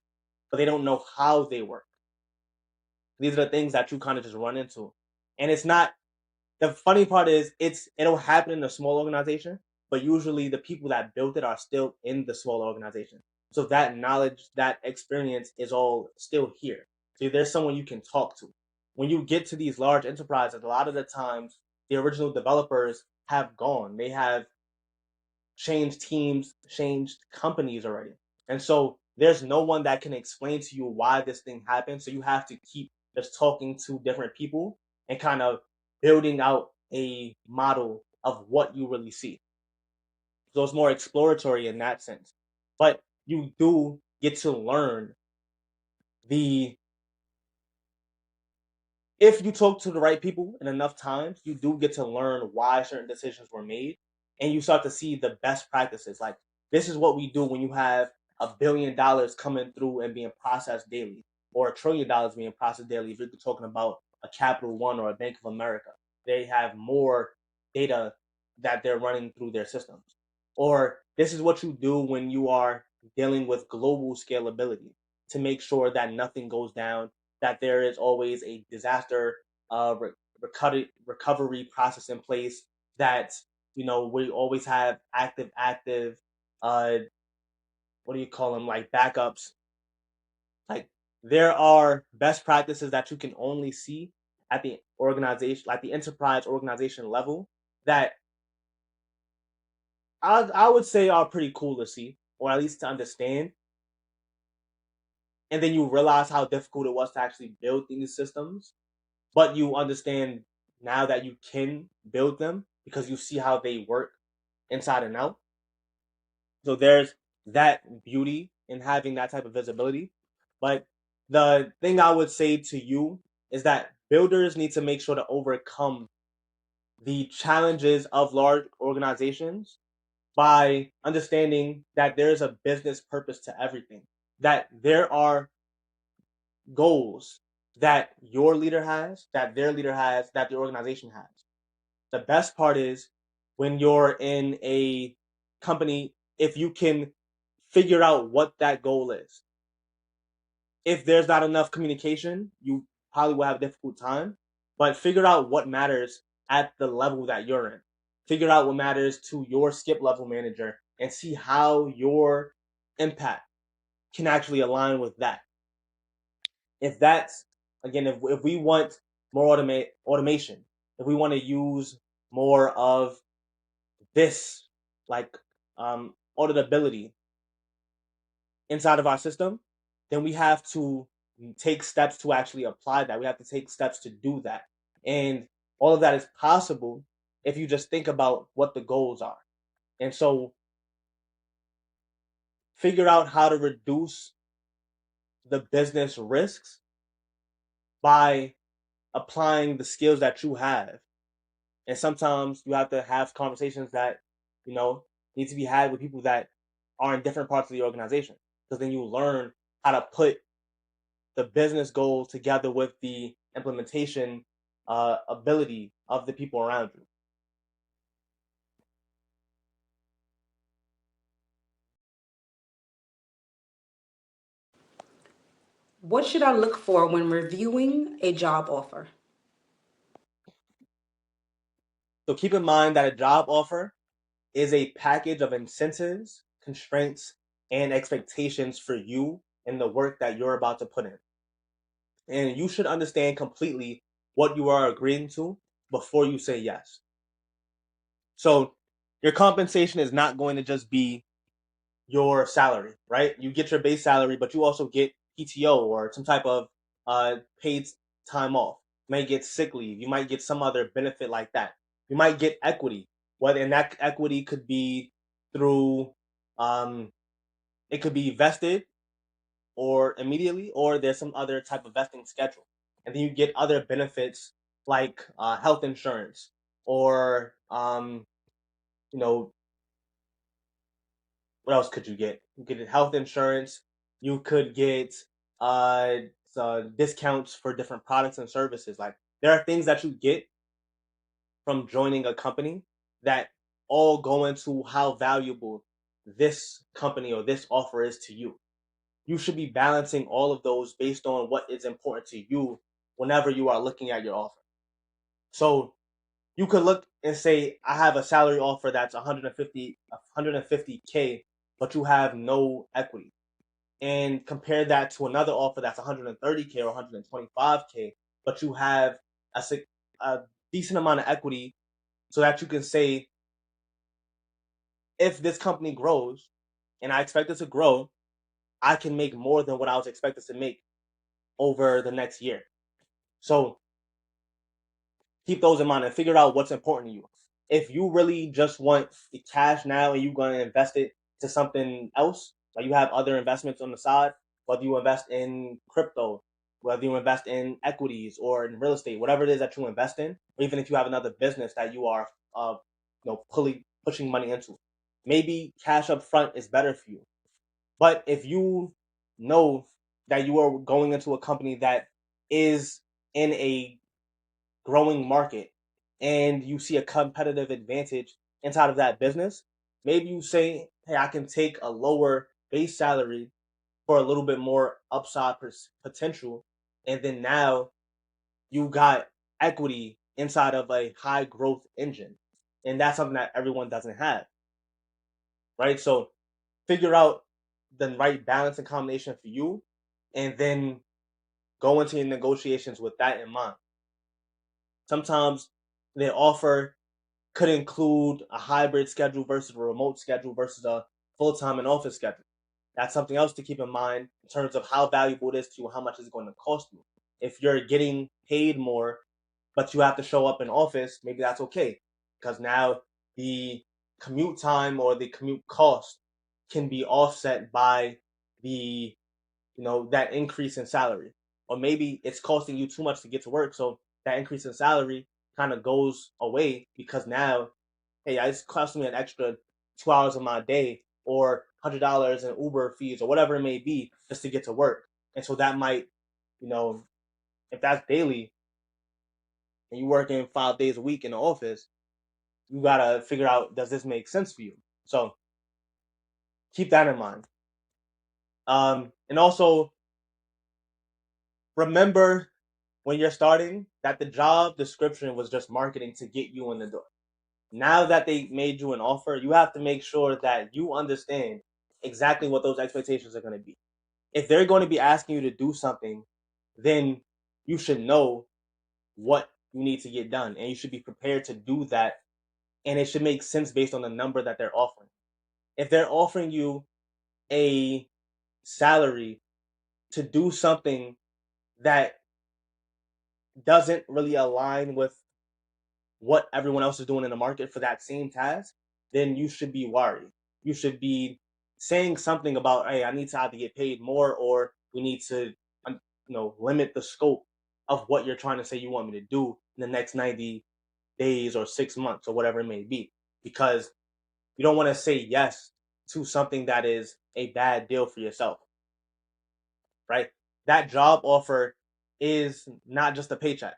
but they don't know how they work. These are the things that you kind of just run into. And it's not, the funny part is it'll happen in a small organization, but usually the people that built it are still in the small organization. So that knowledge, that experience is all still here. So there's someone you can talk to. When you get to these large enterprises, a lot of the times the original developers have gone. They have changed teams, changed companies already. And so there's no one that can explain to you why this thing happened. So you have to keep just talking to different people and kind of building out a model of what you really see. So it's more exploratory in that sense. But you do get to learn the if you talk to the right people in enough times, you do get to learn why certain decisions were made, and you start to see the best practices. Like, this is what we do when you have $1 billion coming through and being processed daily, or $1 trillion being processed daily. If you're talking about a Capital One or a Bank of America, they have more data that they're running through their systems. Or this is what you do when you are dealing with global scalability to make sure that nothing goes down, that there is always a disaster recovery process in place, that we always have active what do you call them, like backups. Like, there are best practices that you can only see at the organization, like the enterprise organization level, that I would say are pretty cool to see, or at least to understand. And then you realize how difficult it was to actually build these systems, but you understand now that you can build them because you see how they work inside and out. So there's that beauty in having that type of visibility. But the thing I would say to you is that builders need to make sure to overcome the challenges of large organizations by understanding that there's a business purpose to everything, that there are goals that your leader has, that their leader has, that the organization has. The best part is when you're in a company, if you can figure out what that goal is. If there's not enough communication, you probably will have a difficult time, but figure out what matters at the level that you're in. Figure out what matters to your skip level manager and see how your impact can actually align with that. If that's, again, if we want more automation, if we want to use more of this, like auditability inside of our system, then we have to take steps to actually apply that. We have to take steps to do that. And all of that is possible if you just think about what the goals are. And so figure out how to reduce the business risks by applying the skills that you have. And sometimes you have to have conversations that, need to be had with people that are in different parts of the organization. Because then you learn how to put the business goal together with the implementation ability of the people around you. What should I look for when reviewing a job offer? So keep in mind that a job offer is a package of incentives, constraints, and expectations for you and the work that you're about to put in. And you should understand completely what you are agreeing to before you say yes. So your compensation is not going to just be your salary, right? You get your base salary, but you also get PTO or some type of paid time off. You might get sick leave. You might get some other benefit like that. You might get equity, whether and that equity could be through it could be vested or immediately, or there's some other type of vesting schedule. And then you get other benefits like health insurance or you know, what else could you get? You could get health insurance. You could get uh, discounts for different products and services. Like there are things that you get from joining a company that all go into how valuable this company or this offer is to you. You should be balancing all of those based on what is important to you whenever you are looking at your offer. So you could look and say, I have a salary offer that's 150K, but you have no equity. And compare that to another offer that's 130K or 125K, but you have a, a decent amount of equity so that you can say, if this company grows and I expect it to grow, I can make more than what I was expected to make over the next year. So keep those in mind and figure out what's important to you. If you really just want the cash now and you're going to invest it to something else, like you have other investments on the side, whether you invest in crypto, whether you invest in equities or in real estate, whatever it is that you invest in, or even if you have another business that you are, pushing money into, maybe cash up front is better for you. But if you know that you are going into a company that is in a growing market and you see a competitive advantage inside of that business, maybe you say, hey, I can take a lower base salary for a little bit more upside potential. And then now you got equity inside of a high growth engine. And that's something that everyone doesn't have, right? So figure out the right balance and combination for you and then go into your negotiations with that in mind. Sometimes they offer could include a hybrid schedule versus a remote schedule versus a full-time and office schedule. That's something else to keep in mind in terms of how valuable it is to you, how much it's going to cost you. If you're getting paid more, but you have to show up in office, maybe that's okay because now the commute time or the commute cost can be offset by the that increase in salary. Or maybe it's costing you too much to get to work, so that increase in salary kind of goes away because now, hey, it's costing me an extra 2 hours of my day or $100 in Uber fees or whatever it may be just to get to work. And so that might, you know, if that's daily and you're working 5 days a week in the office, you gotta figure out, does this make sense for you? So keep that in mind. And also remember when you're starting that the job description was just marketing to get you in the door. Now that they made you an offer, you have to make sure that you understand exactly what those expectations are going to be. If they're going to be asking you to do something, then you should know what you need to get done and you should be prepared to do that. And it should make sense based on the number that they're offering. If they're offering you a salary to do something that doesn't really align with what everyone else is doing in the market for that same task, then you should be worried. You should be saying something about, hey, I need to either get paid more or we need to, limit the scope of what you're trying to say you want me to do in the next 90 days or 6 months or whatever it may be. Because you don't want to say yes to something that is a bad deal for yourself, right? That job offer is not just a paycheck.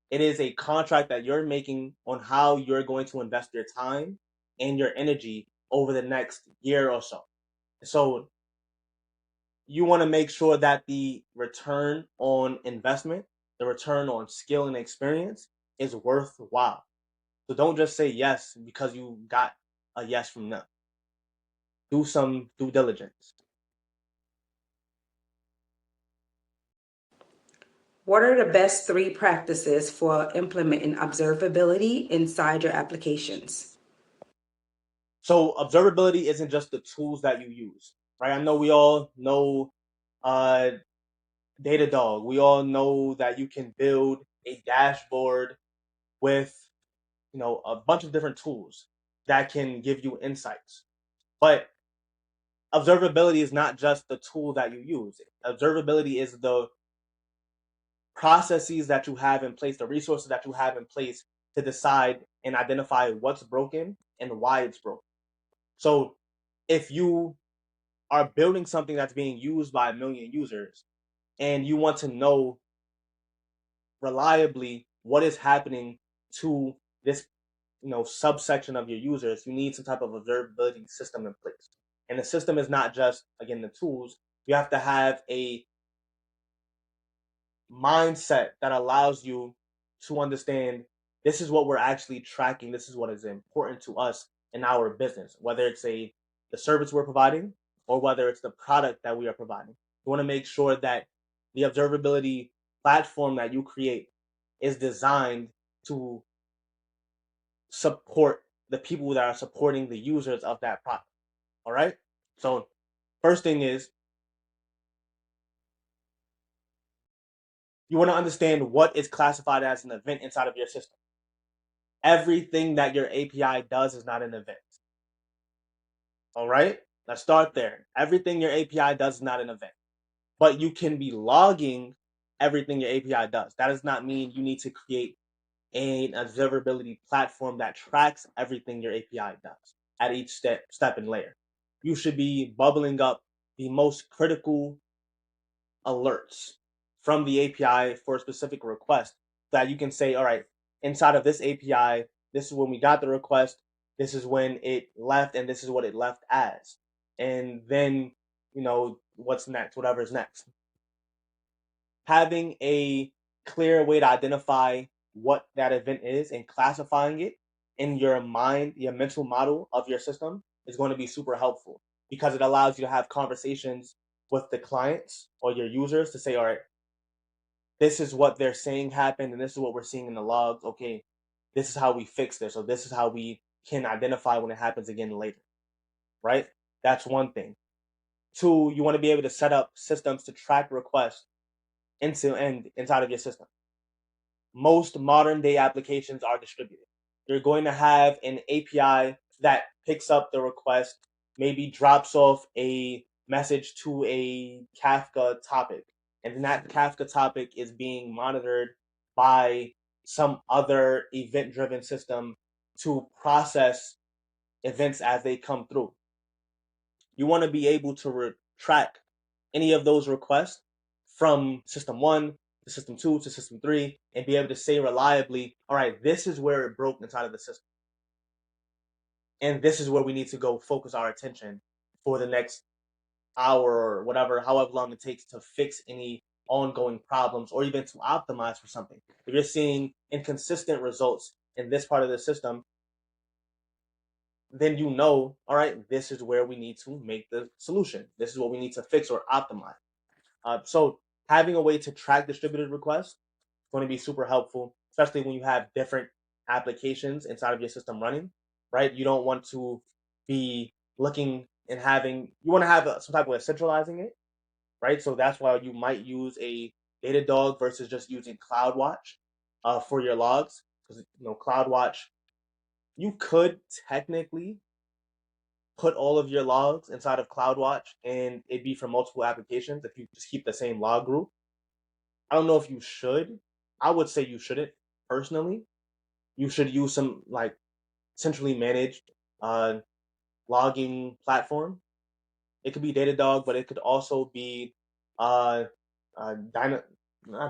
It is a contract that you're making on how you're going to invest your time and your energy over the next year or so. So you want to make sure that the return on investment, the return on skill and experience is worthwhile. So don't just say yes because you got a yes from them. Do some due diligence. What are the best three practices for implementing observability inside your applications? So observability isn't just the tools that you use, right? I know we all know isn't just the tools that you use, right? I know we all know uh, Datadog. We all know that you can build a dashboard with a bunch of different tools that can give you insights. But observability is not just the tool that you use. Observability is the processes that you have in place, the resources that you have in place to decide and identify what's broken and why it's broken. So if you are building something that's being used by a million users and you want to know reliably what is happening to this subsection of your users, you need some type of observability system in place. And the system is not just, again, the tools. You have to have a mindset that allows you to understand this is what we're actually tracking. This is what is important to us in our business, whether it's the service we're providing or whether it's the product that we are providing. You want to make sure that the observability platform that you create is designed to support the people that are supporting the users of that product. All right. So first thing is you want to understand what is classified as an event inside of your system. Everything that your API does is not an event. All right. Let's start there. Everything your API does is not an event, but you can be logging everything your API does. That does not mean you need to create an observability platform that tracks everything your API does at each step and layer. You should be bubbling up the most critical alerts from the API for a specific request that you can say, all right, inside of this API, this is when we got the request, this is when it left, and this is what it left as. And then, what's next, whatever is next. Having a clear way to identify what that event is and classifying it in your mind, your mental model of your system is going to be super helpful because it allows you to have conversations with the clients or your users to say, all right, this is what they're saying happened and this is what we're seeing in the logs. Okay, this is how we fix this. So this is how we can identify when it happens again later, right? That's one thing. Two, you want to be able to set up systems to track requests into end inside of your system. Most modern day applications are distributed. You're going to have an API that picks up the request, maybe drops off a message to a Kafka topic, and then that Kafka topic is being monitored by some other event driven system to process events as they come through. You want to be able to track any of those requests from system one to system two to system three and be able to say reliably, all right, this is where it broke inside of the system. And this is where we need to go focus our attention for the next hour or whatever, however long it takes to fix any ongoing problems or even to optimize for something. If you're seeing inconsistent results in this part of the system, then all right, this is where we need to make the solution. This is what we need to fix or optimize. So having a way to track distributed requests is going to be super helpful, especially when you have different applications inside of your system running, right? You don't want to be looking and you want to have some type of centralizing it, right? So that's why you might use a Datadog versus just using CloudWatch for your logs. Because, CloudWatch, you could technically put all of your logs inside of CloudWatch and it'd be for multiple applications if you just keep the same log group. I don't know if you should. I would say you shouldn't personally. You should use some like centrally managed uh, logging platform. It could be Datadog, but it could also be uh, not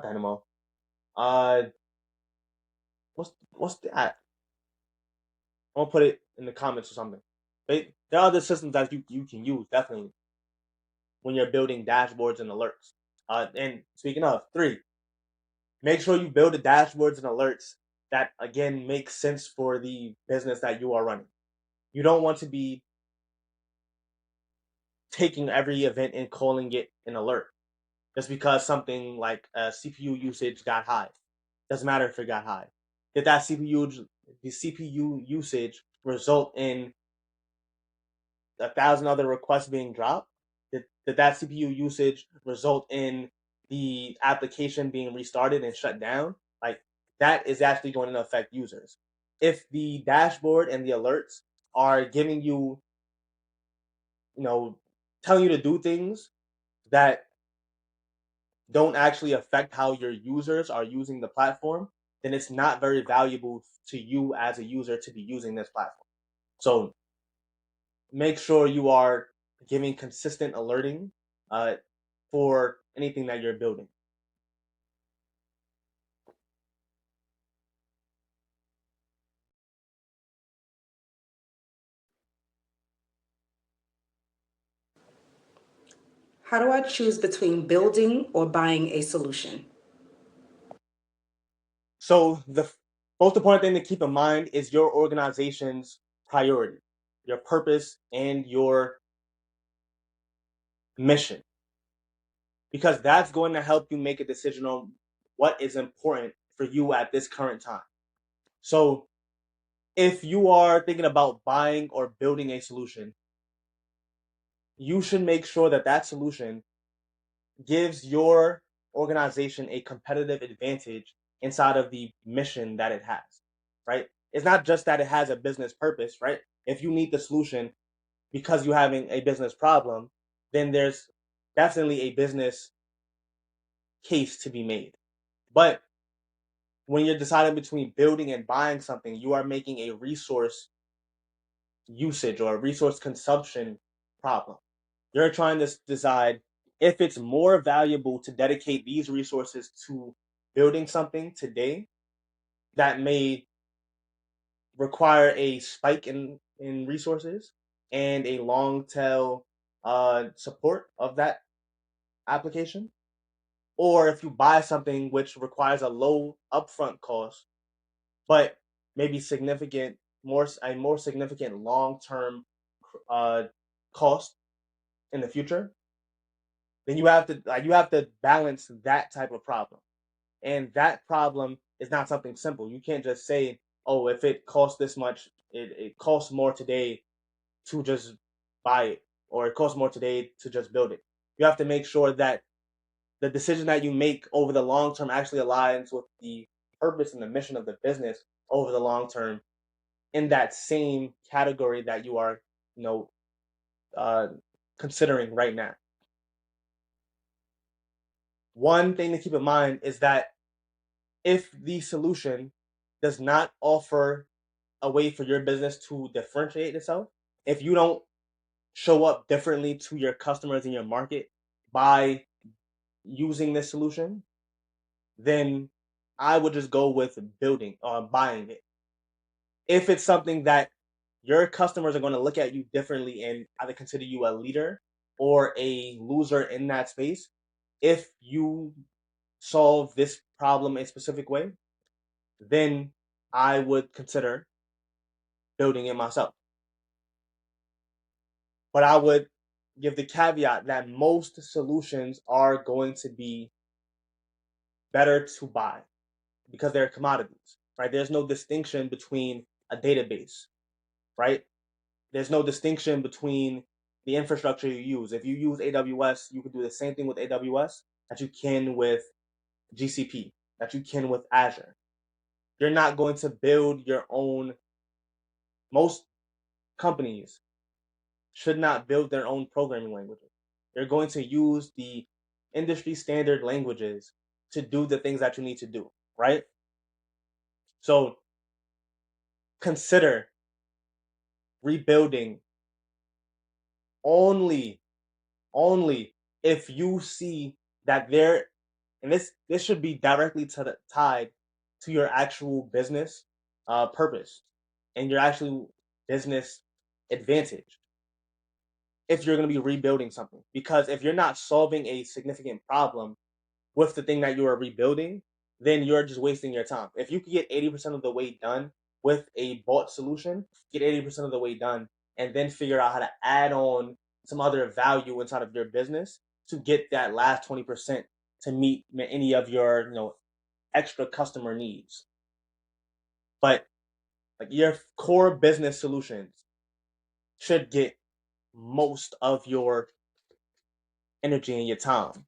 Dynamo. Uh, what's that? I'll put it in the comments or something. There are other systems that you can use definitely when you're building dashboards and alerts. And speaking of, three, make sure you build the dashboards and alerts that again make sense for the business that you are running. You don't want to be taking every event and calling it an alert just because something like CPU usage got high. Doesn't matter if it got high. Did the CPU usage result in 1,000 other requests being dropped? Did that CPU usage result in the application being restarted and shut down? Like, that is actually going to affect users. If the dashboard and the alerts are giving you, you know, telling you to do things that don't actually affect how your users are using the platform, then it's not very valuable to you as a user to be using this platform. So make sure you are giving consistent alerting uh, for anything that you're building. How do I choose between building or buying a solution? So the most important thing to keep in mind is your organization's priority, your purpose, and your mission, because that's going to help you make a decision on what is important for you at this current time. So if you are thinking about buying or building a solution, you should make sure that that solution gives your organization a competitive advantage inside of the mission that it has, right? It's not just that it has a business purpose, right? If you need the solution because you're having a business problem, then there's definitely a business case to be made. But when you're deciding between building and buying something, you are making a resource usage or a resource consumption problem. You're trying to decide if it's more valuable to dedicate these resources to building something today that may require a spike in resources and a long tail support of that application, or if you buy something which requires a low upfront cost but maybe significant more a more significant long term uh, cost in the future, then you have to balance that type of problem. And that problem is not something simple. You can't just say, oh, if it costs this much, it costs more today to just buy it, or it costs more today to just build it. You have to make sure that the decision that you make over the long term actually aligns with the purpose and the mission of the business over the long term in that same category that you are, you know, uh, considering right now. One thing to keep in mind is that if the solution does not offer a way for your business to differentiate itself, if you don't show up differently to your customers in your market by using this solution, then I would just go with building or buying it. If it's something that your customers are going to look at you differently and either consider you a leader or a loser in that space, if you solve this problem a specific way, then I would consider building it myself. But I would give the caveat that most solutions are going to be better to buy because they're commodities, right? There's no distinction between a database, right? There's no distinction between the infrastructure you use. If you use AWS, you can do the same thing with AWS that you can with GCP, that you can with Azure. You're not going to build your own. Most companies should not build their own programming languages. They're going to use the industry standard languages to do the things that you need to do, right? So consider rebuilding only only if you see that there, and this should be directly tied to your actual business purpose and your actual business advantage if you're going to be rebuilding something. Because if you're not solving a significant problem with the thing that you are rebuilding, then you're just wasting your time. If you could get 80% of the way done with a bought solution, get 80% of the way done, and then figure out how to add on some other value inside of your business to get that last 20% to meet any of your, extra customer needs. But like your core business solutions should get most of your energy and your time.